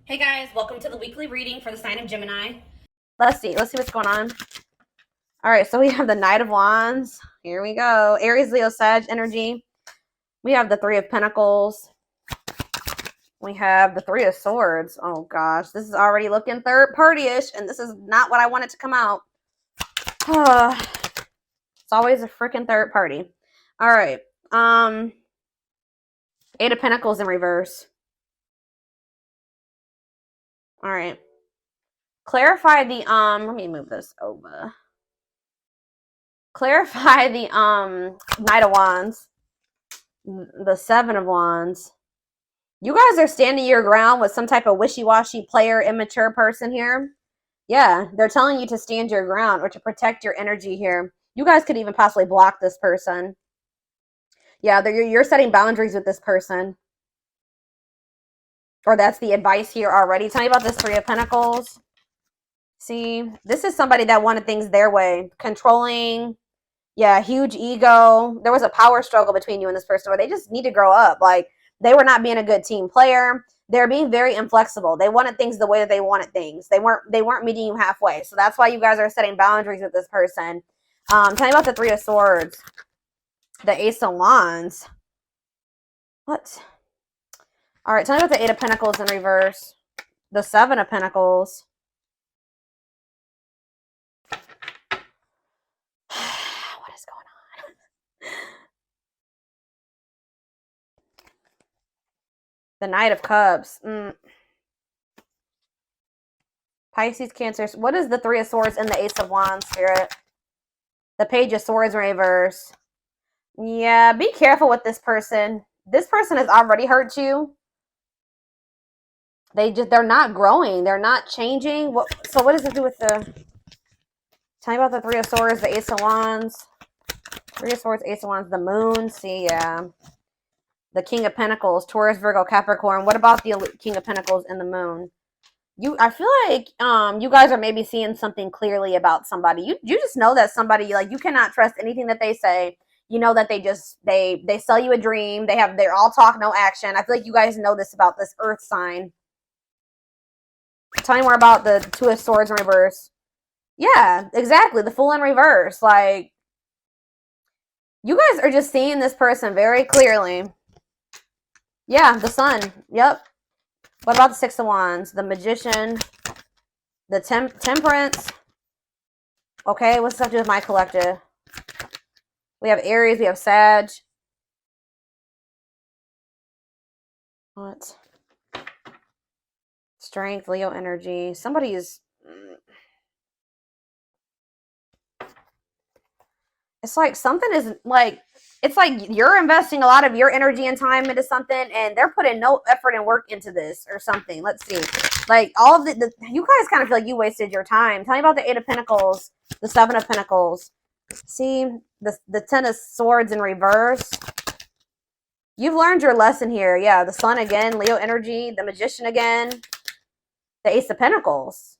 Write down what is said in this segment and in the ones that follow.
Hey guys, welcome to the weekly reading for the sign of Gemini. Let's see what's going on. All right, so we have the Knight of Wands. Here we go. Aries, Leo, Sag energy. We have the Three of Pentacles. We have the Three of Swords. Oh gosh, this is already looking third party-ish, and this is not what I wanted to come out. It's always a freaking third party. All right. Eight of Pentacles in reverse. All right. Clarify the let me move this over. Clarify the Knight of Wands. The Seven of Wands. You guys are standing your ground with some type of wishy-washy player, immature person here. Yeah, they're telling you to stand your ground or to protect your energy here. You guys could even possibly block this person. Yeah, you're setting boundaries with this person. Or that's the advice here already. Tell me about this Three of Pentacles. See, this is somebody that wanted things their way. Controlling. Yeah, huge ego. There was a power struggle between you and this person where they just need to grow up. Like, they were not being a good team player. They're being very inflexible. They wanted things the way that they wanted things. They weren't meeting you halfway. So that's why you guys are setting boundaries with this person. Tell me about the Three of Swords. The Ace of Wands. What? All right, tell me about the Eight of Pentacles in reverse. The Seven of Pentacles. What is going on? The Knight of Cups. Pisces, Cancer. What is the Three of Swords and the Ace of Wands, Spirit? The Page of Swords in reverse. Yeah, be careful with this person. This person has already hurt you. They're not growing. They're not changing. So what does it do with the... Tell me about the Three of Swords, the Ace of Wands. Three of Swords, Ace of Wands, the Moon. See, yeah. The King of Pentacles, Taurus, Virgo, Capricorn. What about the King of Pentacles and the Moon? I feel like you guys are maybe seeing something clearly about somebody. You just know that somebody, like, you cannot trust anything that they say. You know that they sell you a dream. They're all talk, no action. I feel like you guys know this about this Earth sign. Tell me more about the Two of Swords in reverse. Yeah, exactly. The Fool in reverse. Like, you guys are just seeing this person very clearly. Yeah, the Sun. Yep. What about the Six of Wands? The Magician. The Temperance. Okay, what's up to do with my collective? We have Aries. We have Sag. What? Strength, Leo energy. Somebody is... It's like something is like... It's like you're investing a lot of your energy and time into something, and they're putting no effort and work into this or something. Let's see. Like, all of you guys kind of feel like you wasted your time. Tell me about the Eight of Pentacles, the Seven of Pentacles. See, the Ten of Swords in reverse. You've learned your lesson here. Yeah, the Sun again, Leo energy, the Magician again, the Ace of Pentacles.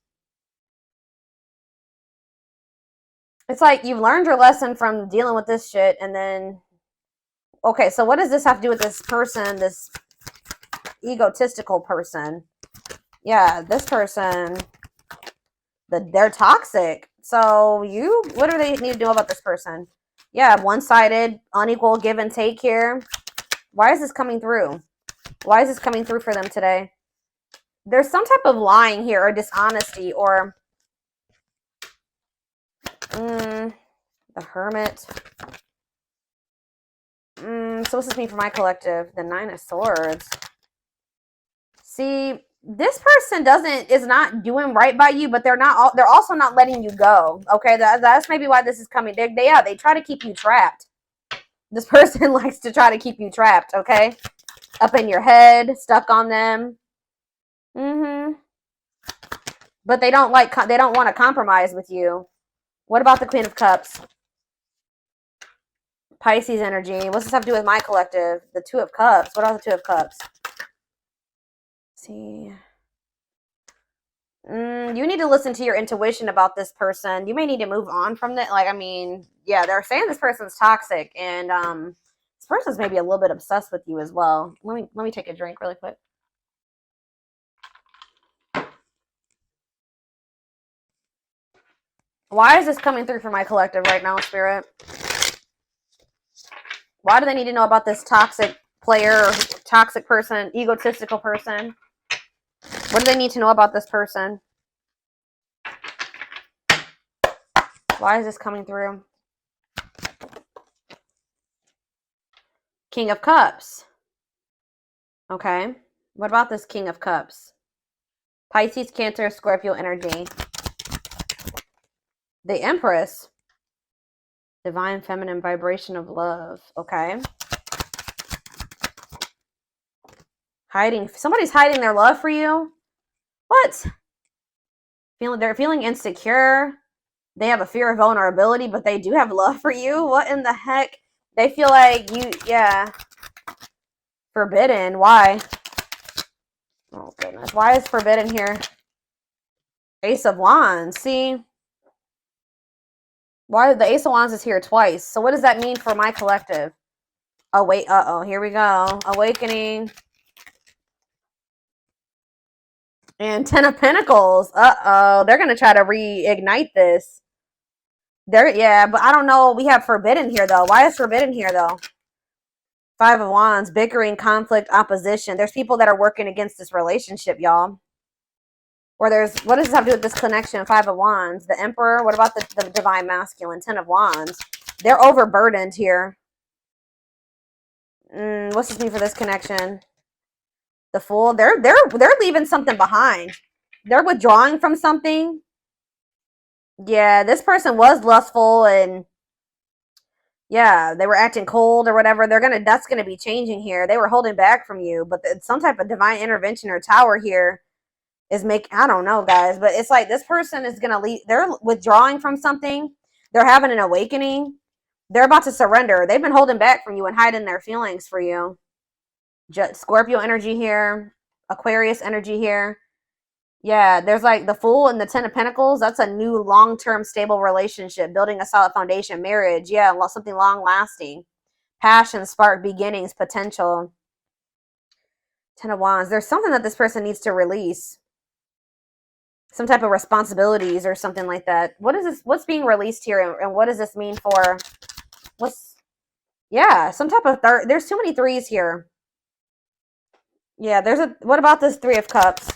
It's like you've learned your lesson from dealing with this shit, and then... Okay, so what does this have to do with this person, this egotistical person? Yeah, this person, they're toxic. So what do they need to do about this person? Yeah, one-sided, unequal give and take here. Why is this coming through? Why is this coming through for them today? There's some type of lying here or dishonesty or... the Hermit. So what's this mean for my collective? The Nine of Swords. See, this person is not doing right by you, but they're also not letting you go. Okay, that's maybe why this is coming. They try to keep you trapped. This person likes to try to keep you trapped. Okay, up in your head, stuck on them. But they don't want to compromise with you. What about the Queen of Cups? Pisces energy. What's this have to do with my collective? The Two of Cups. What are the Two of Cups? Let's see. You need to listen to your intuition about this person. You may need to move on from that. Like, I mean, yeah, they're saying this person's toxic, and this person's maybe a little bit obsessed with you as well. Let me take a drink really quick. Why is this coming through for my collective right now, Spirit? Why do they need to know about this toxic player, or toxic person, egotistical person? What do they need to know about this person? Why is this coming through? King of Cups. Okay. What about this King of Cups? Pisces, Cancer, Scorpio energy. The Empress. Divine feminine vibration of love. Okay. Hiding. Somebody's hiding their love for you. What? They're feeling insecure. They have a fear of vulnerability, but they do have love for you. What in the heck? They feel like you, yeah. Forbidden. Why? Oh, goodness. Why is forbidden here? Ace of Wands. See? Why the Ace of Wands is here twice? So what does that mean for my collective? Oh, wait. Uh-oh. Here we go. Awakening. And Ten of Pentacles. Uh-oh. They're going to try to reignite this. Yeah, but I don't know. We have forbidden here, though. Why is forbidden here, though? Five of Wands. Bickering, conflict, opposition. There's people that are working against this relationship, y'all. Or there's, what does this have to do with this connection? Five of Wands. The Emperor. What about the Divine Masculine? Ten of Wands. They're overburdened here. What's this mean for this connection? The Fool. They're leaving something behind. They're withdrawing from something. Yeah, this person was lustful and yeah, they were acting cold or whatever. That's gonna be changing here. They were holding back from you, but some type of divine intervention or tower here is I don't know, guys, but it's like this person is gonna leave. They're withdrawing from something. They're having an awakening. They're about to surrender. They've been holding back from you and hiding their feelings for you. Scorpio energy here, Aquarius energy here. Yeah, there's like the Fool and the Ten of Pentacles. That's a new long-term stable relationship, building a solid foundation, marriage. Yeah, something long-lasting. Passion, spark, beginnings, potential. Ten of Wands. There's something that this person needs to release. Some type of responsibilities or something like that. What is this? What's being released here, and what does this mean for? Yeah, some type of there's too many threes here. Yeah, what about this Three of Cups?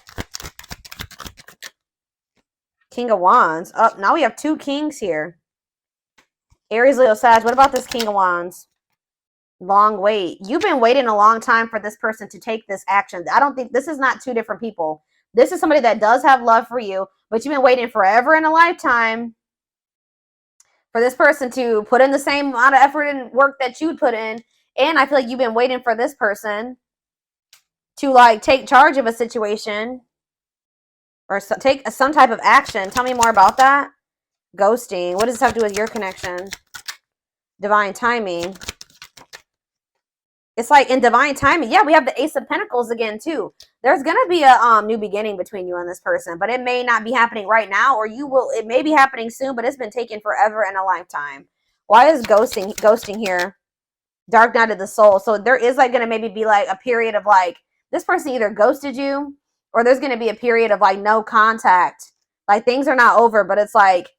King of Wands. Oh, now we have two kings here. Aries, Leo, Sag. What about this King of Wands? Long wait. You've been waiting a long time for this person to take this action. I don't think this is not two different people. This is somebody that does have love for you, but you've been waiting forever in a lifetime for this person to put in the same amount of effort and work that you'd put in. And I feel like you've been waiting for this person to like take charge of a situation or take some type of action. Tell me more about that. Ghosting. What does this have to do with your connection? Divine timing. It's like in divine timing. Yeah, we have the Ace of Pentacles again, too. There's going to be a new beginning between you and this person, but it may not be happening right now, or it may be happening soon, but it's been taking forever and a lifetime. Why is ghosting here? Dark night of the soul. So there is like going to maybe be like a period of like, this person either ghosted you, or there's going to be a period of like no contact. Like things are not over, but it's like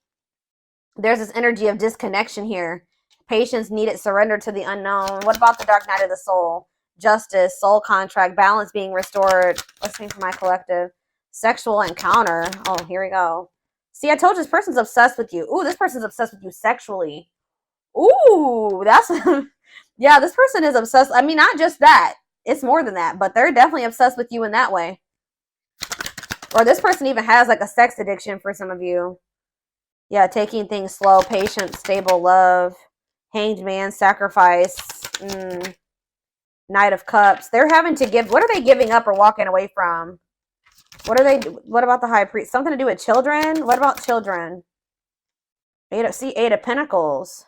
there's this energy of disconnection here. Patience needed, surrender to the unknown. What about the dark night of the soul? Justice, soul contract, balance being restored. Let's see for my collective. Sexual encounter. Oh, here we go. See, I told you this person's obsessed with you. Ooh, this person's obsessed with you sexually. Ooh, that's... yeah, this person is obsessed. I mean, not just that. It's more than that, but they're definitely obsessed with you in that way. Or this person even has like a sex addiction for some of you. Yeah, taking things slow, patient, stable love. Hanged man, sacrifice, Knight of Cups. They're having to give. What are they giving up or walking away from? What about the High Priest? Something to do with children? What about children? Eight of Pentacles.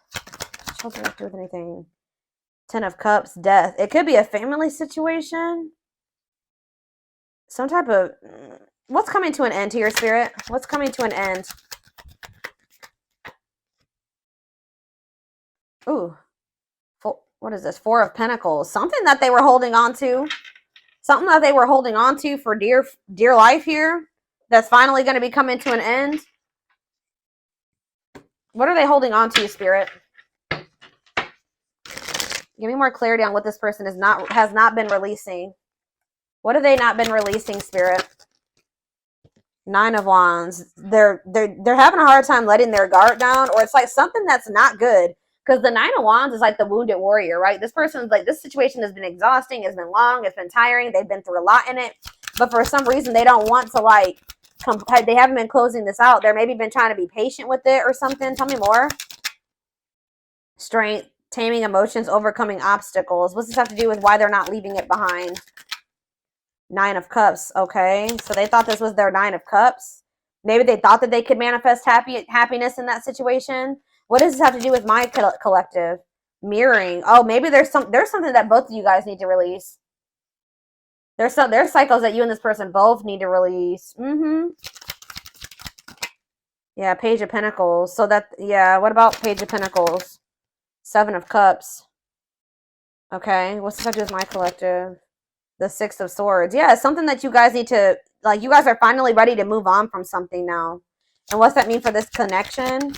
Children have to do with anything. Ten of Cups, death. It could be a family situation. Some type of... What's coming to an end here, Spirit? What's coming to an end? Ooh. What is this? Four of Pentacles. Something that they were holding on to. Something that they were holding on to for dear life here. That's finally going to be coming to an end. What are they holding on to, Spirit? Give me more clarity on what this person has not been releasing. What have they not been releasing, Spirit? 9 of Wands. They're having a hard time letting their guard down, or it's like something that's not good. Because the 9 of Wands is like the wounded warrior, right? This person's like, this situation has been exhausting, it's been long, it's been tiring, they've been through a lot in it. But for some reason, they don't want to like, they haven't been closing this out. They're maybe been trying to be patient with it or something. Tell me more. Strength, taming emotions, overcoming obstacles. What's this have to do with why they're not leaving it behind? 9 of Cups. Okay, so they thought this was their 9 of Cups. Maybe they thought that they could manifest happiness in that situation. What does this have to do with my collective? Mirroring. Oh, maybe there's something that both of you guys need to release. There's cycles that you and this person both need to release. Yeah, Page of Pentacles. So that, yeah, what about Page of Pentacles? 7 of Cups. Okay, what's this have to do with my collective? The 6 of Swords. Yeah, it's something that you guys need to, like, you guys are finally ready to move on from something now. And what's that mean for this connection?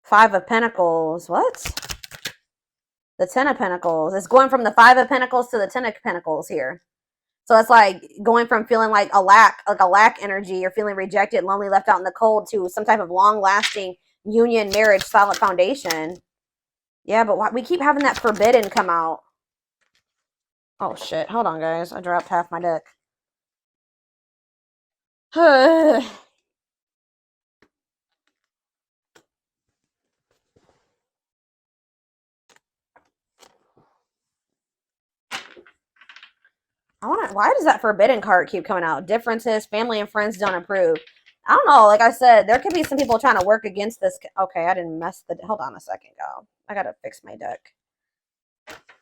5 of Pentacles. What? The 10 of Pentacles. It's going from the 5 of Pentacles to the 10 of Pentacles here. So it's like going from feeling like a lack energy, or feeling rejected, lonely, left out in the cold, to some type of long-lasting union, marriage, solid foundation. Yeah, but we keep having that forbidden come out. Oh, shit. Hold on, guys. I dropped half my deck. Why does that forbidden card keep coming out? Differences, family and friends don't approve. I don't know. Like I said, there could be some people trying to work against this. Okay, I didn't mess the... Hold on a second, y'all. I gotta fix my deck.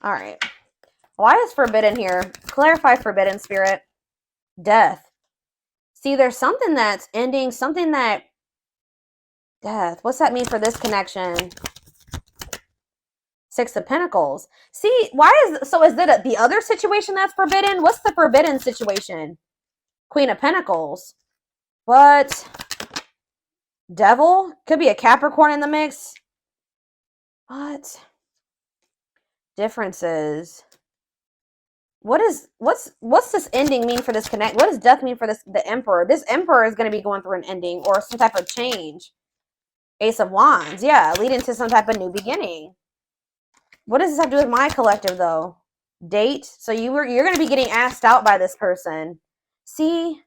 All right. Why is forbidden here? Clarify forbidden, Spirit. Death. See, there's something that's ending, something that... Death. What's that mean for this connection? 6 of Pentacles. See, is it the other situation that's forbidden? What's the forbidden situation? Queen of Pentacles. What? Devil? Could be a Capricorn in the mix. What? Differences. What's this ending mean for this connect? What does death mean for the Emperor? This Emperor is going to be going through an ending or some type of change. Ace of Wands. Yeah, leading to some type of new beginning. What does this have to do with my collective, though? Date. So you're going to be getting asked out by this person. See,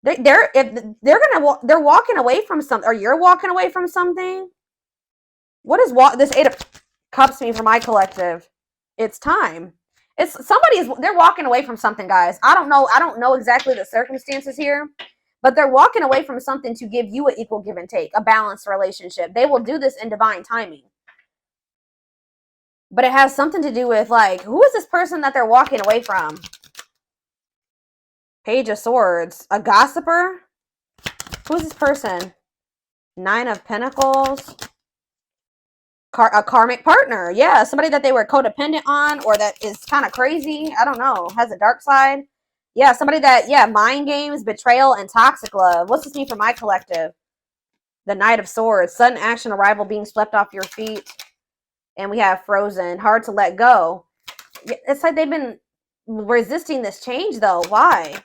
they're walking away from something, or you're walking away from something. What does this 8 of Cups mean for my collective? It's time. They're walking away from something, guys. I don't know exactly the circumstances here, but they're walking away from something to give you an equal give and take, a balanced relationship. They will do this in divine timing. But it has something to do with, like, who is this person that they're walking away from? Page of Swords. A gossiper? Who is this person? 9 of Pentacles. A karmic partner. Yeah, somebody that they were codependent on, or that is kind of crazy. I don't know. Has a dark side. Yeah, somebody that, yeah, mind games, betrayal, and toxic love. What's this mean for my collective? The Knight of Swords. Sudden action, arrival, being swept off your feet. And we have Frozen. Hard to let go. It's like they've been resisting this change, though. Why?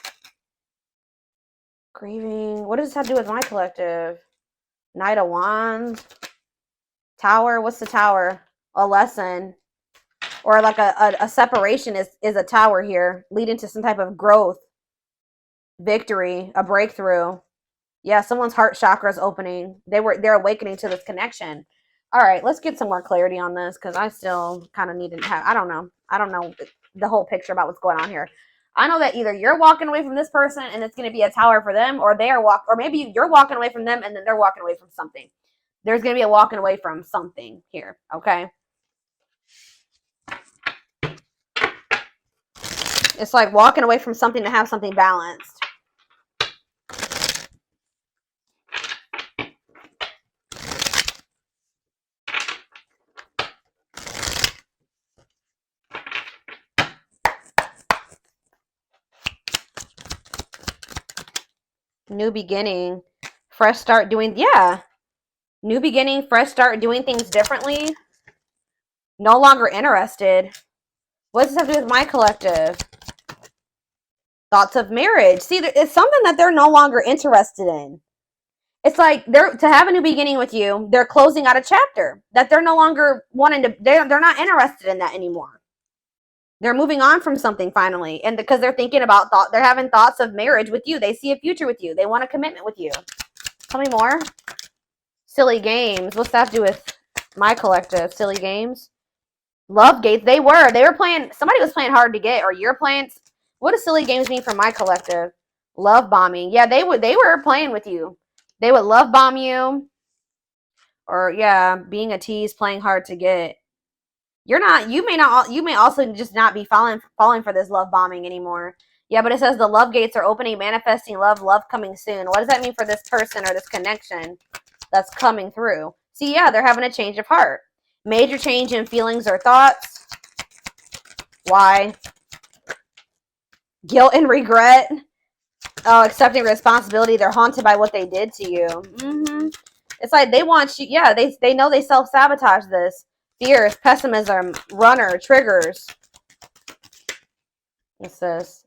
Grieving. What does this have to do with my collective? Knight of Wands. Tower. What's the Tower? A lesson. Or like a separation is a tower here. Leading to some type of growth. Victory. A breakthrough. Yeah, someone's heart chakra is opening. They're awakening to this connection. All right, let's get some more clarity on this, because I still kind of need to have, I don't know the whole picture about what's going on here. I know that either you're walking away from this person and it's going to be a tower for them, or or maybe you're walking away from them and then they're walking away from something. There's going to be a walking away from something here, okay? It's like walking away from something to have something balanced. New beginning. Fresh start doing, yeah. New beginning, fresh start, doing things differently. No longer interested. What does this have to do with my collective? Thoughts of marriage. See, it's something that they're no longer interested in. It's like to have a new beginning with you, they're closing out a chapter that they're no longer wanting to, they're not interested in that anymore. They're moving on from something finally. And because they're thinking about they're having thoughts of marriage with you. They see a future with you. They want a commitment with you. Tell me more. Silly games. What's that to do with my collective? Silly games. Love gates. They were playing, somebody was playing hard to get, or you're playing. What does silly games mean for my collective? Love bombing. Yeah, they were playing with you. They would love bomb you. Or yeah, being a tease, playing hard to get. You may also just not be falling for this love bombing anymore. Yeah, but it says the love gates are opening, manifesting love coming soon. What does that mean for this person or this connection that's coming through? See, yeah, they're having a change of heart. Major change in feelings or thoughts. Why? Guilt and regret. Oh, accepting responsibility. They're haunted by what they did to you. It's like they want you. Yeah, they know they self-sabotage this. Fears, pessimism, runner, triggers. What's this?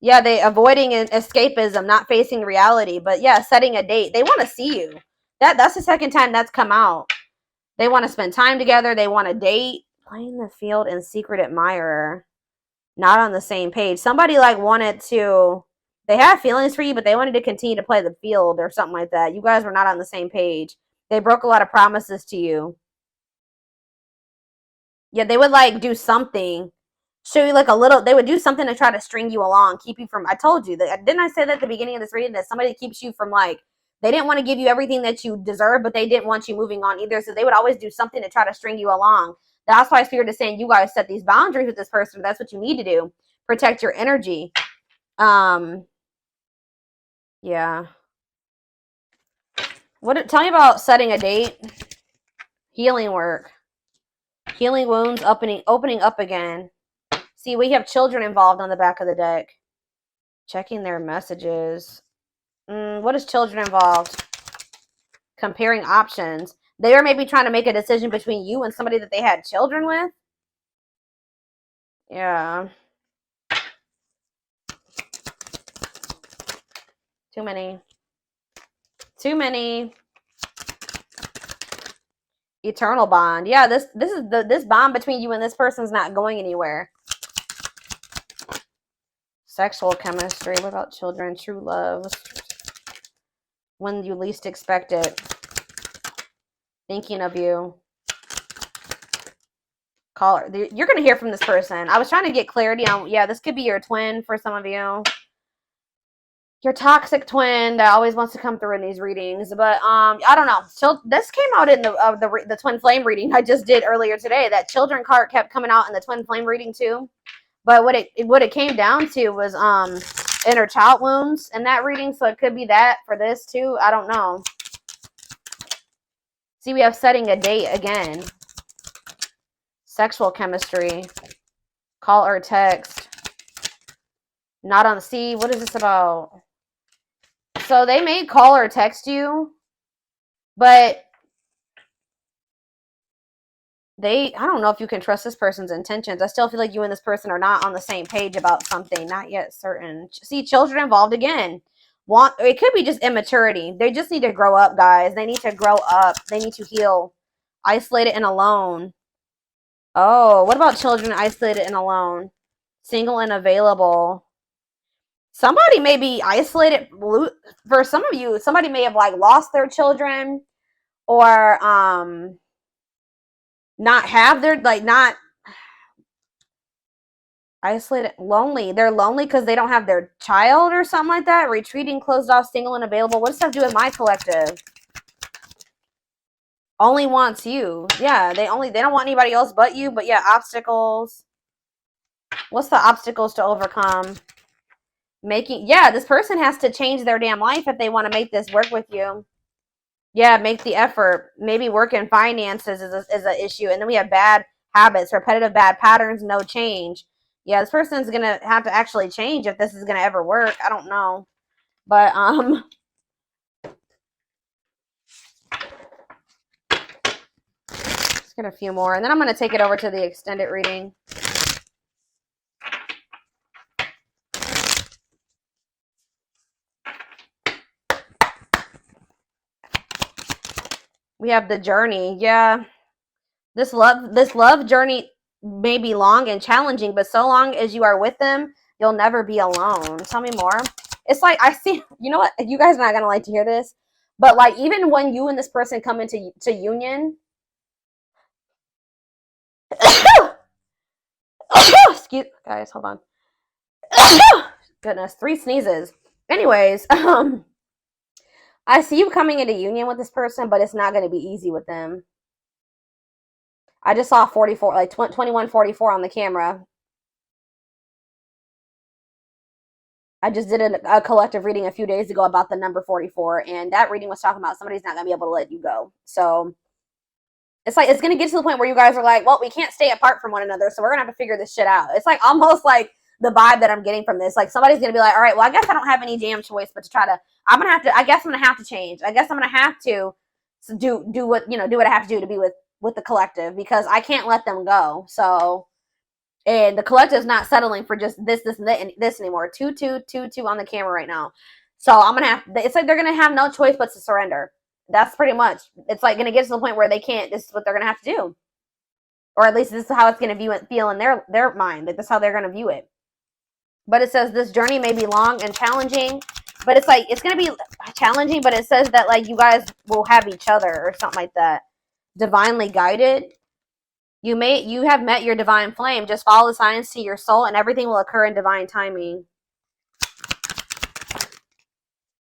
Yeah, they avoiding escapism, not facing reality. But yeah, setting a date. They want to see you. That's the second time that's come out. They want to spend time together. They want to date. Playing the field and secret admirer. Not on the same page. Somebody like wanted to, they had feelings for you, but they wanted to continue to play the field or something like that. You guys were not on the same page. They broke a lot of promises to you. Yeah, they would like do something, show you like a little, they would do something to try to string you along, keep you from, I told you that, didn't I say that at the beginning of this reading, that somebody keeps you from like, they didn't want to give you everything that you deserve, but they didn't want you moving on either. So they would always do something to try to string you along. That's why Spirit is saying you guys set these boundaries with this person. That's what you need to do. Protect your energy. Yeah. Tell me about setting a date. Healing work. Healing wounds, opening up again. See, we have children involved on the back of the deck. Checking their messages. What is children involved? Comparing options. They are maybe trying to make a decision between you and somebody that they had children with. Yeah. Too many. Eternal bond. Yeah, this bond between you and this person's not going anywhere. Sexual chemistry. What about children? True love. When you least expect it. Thinking of you. Caller. You're going to hear from this person. I was trying to get clarity on, yeah, this could be your twin for some of you. Your toxic twin that always wants to come through in these readings. But I don't know. So this came out in the twin flame reading I just did earlier today. That children card kept coming out in the twin flame reading too. But what it came down to was inner child wounds in that reading. So it could be that for this too. I don't know. See, we have setting a date again. Sexual chemistry. Call or text. Not on the sea. What is this about? So they may call or text you, but I don't know if you can trust this person's intentions. I still feel like you and this person are not on the same page about something. Not yet certain. See, children involved again. It could be just immaturity. They just need to grow up, guys. They need to grow up. They need to heal. Isolated and alone. Oh, what about children isolated and alone? Single and available. Somebody may be isolated. For some of you, somebody may have like lost their children, or not have their, like, not isolated, lonely. They're lonely because they don't have their child or something like that. Retreating, closed off, single and available. What does that have to do with my collective? Only wants you. Yeah, they don't want anybody else but you. But yeah, obstacles. What's the obstacles to overcome? Yeah, this person has to change their damn life if they want to make this work with you. Yeah, make the effort. Maybe work in finances is an issue. And then we have bad habits, repetitive bad patterns, no change. Yeah, this person's going to have to actually change if this is going to ever work. I don't know. But, Get a few more, and then I'm going to take it over to the extended reading. We have the journey. Yeah. This love journey may be long and challenging, but so long as you are with them, you'll never be alone. Tell me more. It's like, I see, you know what? You guys are not going to like to hear this, but like, even when you and this person come into union, excuse, guys, hold on. Goodness, 3 sneezes. Anyways, I see you coming into union with this person, but it's not going to be easy with them. I just saw 44, like 2144 on the camera. I just did a collective reading a few days ago about the number 44, and that reading was talking about somebody's not going to be able to let you go. So it's like, it's going to get to the point where you guys are like, well, we can't stay apart from one another, so we're going to have to figure this shit out. It's like almost like the vibe that I'm getting from this. Like, somebody's going to be like, all right, well, I guess I don't have any damn choice but to try to, I guess I'm going to have to change. I guess I'm going to have to do what, do what I have to do to be with the collective, because I can't let them go. So, and the collective is not settling for just this and this anymore. 2 on the camera right now. So I'm going to have, it's like they're going to have no choice but to surrender. That's pretty much, it's like going to get to the point where they can't, this is what they're going to have to do. Or at least this is how it's going to feel in their mind. Like, this is how they're going to view it. But it says this journey may be long and challenging, but it's like, it's going to be challenging, but it says that like you guys will have each other or something like that. Divinely guided. You have met your divine flame. Just follow the signs to your soul and everything will occur in divine timing.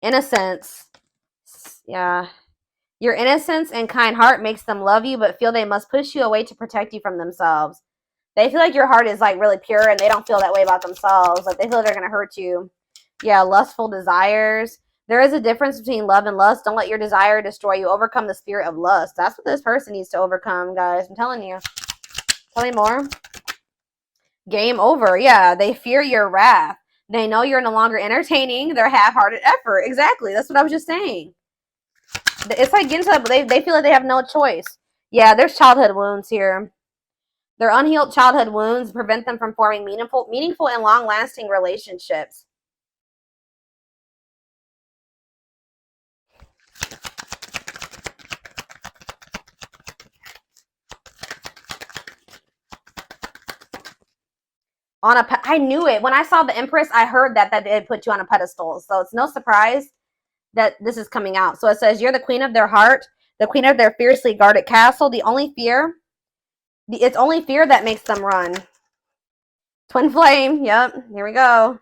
Innocence. Yeah. Your innocence and kind heart makes them love you, but feel they must push you away to protect you from themselves. They feel like your heart is like really pure and they don't feel that way about themselves. Like, they feel like they're going to hurt you. Yeah, lustful desires. There is a difference between love and lust. Don't let your desire destroy you. Overcome the spirit of lust. That's what this person needs to overcome, guys. I'm telling you. Tell me more. Game over. Yeah, they fear your wrath. They know you're no longer entertaining their half-hearted effort. Exactly. That's what I was just saying. It's like getting to that, they feel like they have no choice. Yeah, there's childhood wounds here. Their unhealed childhood wounds prevent them from forming meaningful and long-lasting relationships. I knew it. When I saw the Empress, I heard that they put you on a pedestal. So it's no surprise that this is coming out. So it says, you're the queen of their heart, the queen of their fiercely guarded castle. It's only fear that makes them run. Twin flame. Yep. Here we go.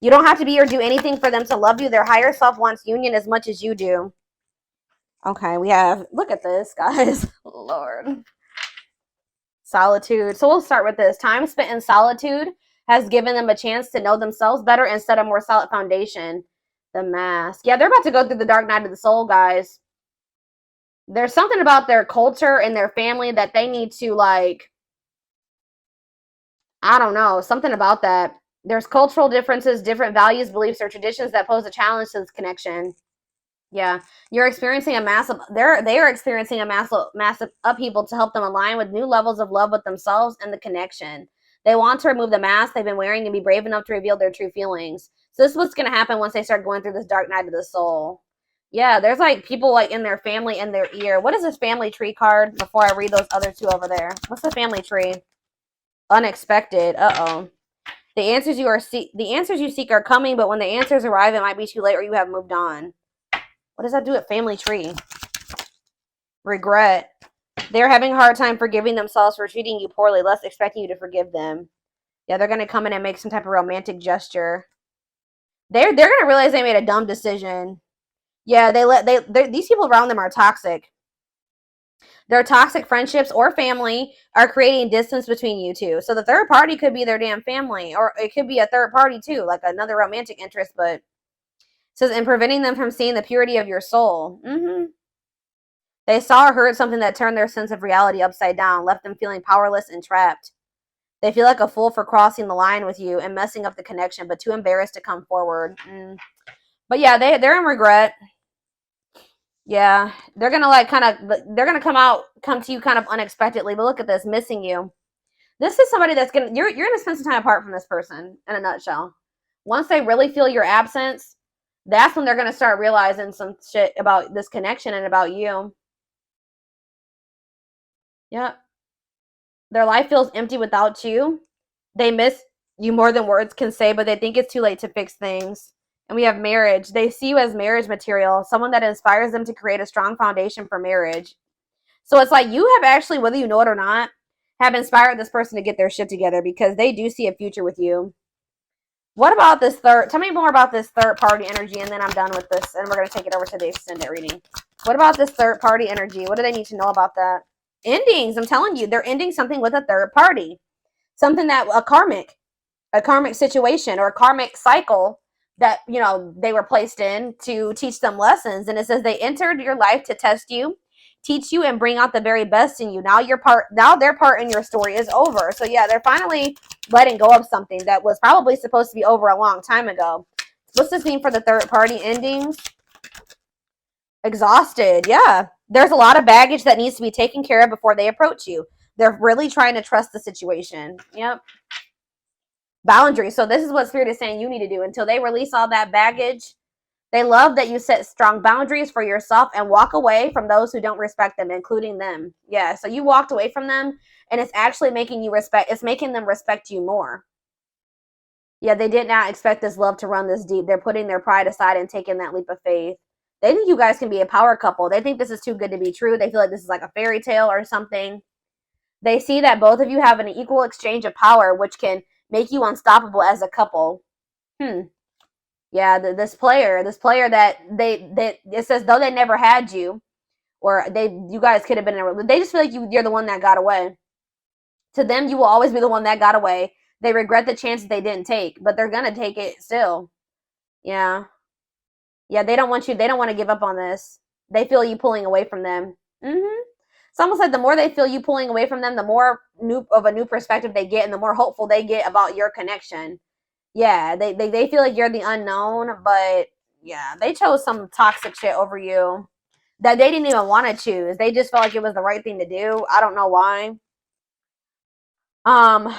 You don't have to be or do anything for them to love you. Their higher self wants union as much as you do. Okay, we have, look at this, guys. Lord. Solitude. So we'll start with this. Time spent in solitude has given them a chance to know themselves better and set a more solid foundation. The Mask. Yeah, they're about to go through the dark night of the soul, guys. There's something about their culture and their family that they need to, like, I don't know, something about that. There's cultural differences, different values, beliefs, or traditions that pose a challenge to this connection. Yeah, you're experiencing a massive, they are experiencing a massive upheaval to help them align with new levels of love with themselves and the connection. They want to remove the mask they've been wearing and be brave enough to reveal their true feelings. So this is what's going to happen once they start going through this dark night of the soul. Yeah, there's like people like in their family in their ear. What is this family tree card before I read those other two over there? What's the family tree? Unexpected. Uh-oh. The answers you seek are coming, but when the answers arrive, it might be too late or you have moved on. What does that do at family tree? Regret. They're having a hard time forgiving themselves for treating you poorly, less expecting you to forgive them. Yeah, they're going to come in and make some type of romantic gesture. They're going to realize they made a dumb decision. Yeah, these people around them are toxic. Their toxic friendships or family are creating distance between you two. So the third party could be their damn family, or it could be a third party too, like another romantic interest, but says, and preventing them from seeing the purity of your soul. They saw or heard something that turned their sense of reality upside down, left them feeling powerless and trapped. They feel like a fool for crossing the line with you and messing up the connection, but too embarrassed to come forward. But yeah, they're in regret. Yeah, they're gonna like they're gonna come to you kind of unexpectedly. But look at this, missing you. This is somebody that's gonna you're gonna spend some time apart from this person in a nutshell. Once they really feel your absence, that's when they're gonna start realizing some shit about this connection and about you. Yeah, their life feels empty without you. They miss you more than words can say, but they think it's too late to fix things. And we have marriage. They see you as marriage material, someone that inspires them to create a strong foundation for marriage. So it's like you have actually, whether you know it or not, have inspired this person to get their shit together because they do see a future with you. What about this third? Tell me more about this third party energy, and then I'm done with this, and we're going to take it over to the extended reading. What about this third party energy? What do they need to know about that? Endings. I'm telling you, they're ending something with a third party. Something that a karmic situation or a karmic cycle that, you know, they were placed in to teach them lessons. And it says they entered your life to test you, teach you, and bring out the very best in you. Now their part in your story is over. So yeah, they're finally letting go of something that was probably supposed to be over a long time ago. What's this mean for the third party endings? Exhausted. Yeah, there's a lot of baggage that needs to be taken care of before they approach you. They're really trying to trust the situation. Yep. Boundaries. So this is what Spirit is saying you need to do until they release all that baggage. They love that you set strong boundaries for yourself and walk away from those who don't respect them, including them. Yeah, so you walked away from them, and it's actually making you respect. It's making them respect you more. Yeah, they did not expect this love to run this deep. They're putting their pride aside and taking that leap of faith. They think you guys can be a power couple. They think this is too good to be true. They feel like this is like a fairy tale or something. They see that both of you have an equal exchange of power, which can make you unstoppable as a couple. Yeah, this player that it says though they never had you, or you guys could have been in a, they just feel like you're the one that got away. To them, you will always be the one that got away. They regret the chances they didn't take, but they're gonna take it still. Yeah, yeah, they don't want you. They don't want to give up on this. They feel you pulling away from them. It's almost like the more they feel you pulling away from them, the more a new perspective they get, and the more hopeful they get about your connection. Yeah, they feel like you're the unknown, but yeah, they chose some toxic shit over you that they didn't even want to choose. They just felt like it was the right thing to do. I don't know why. Um,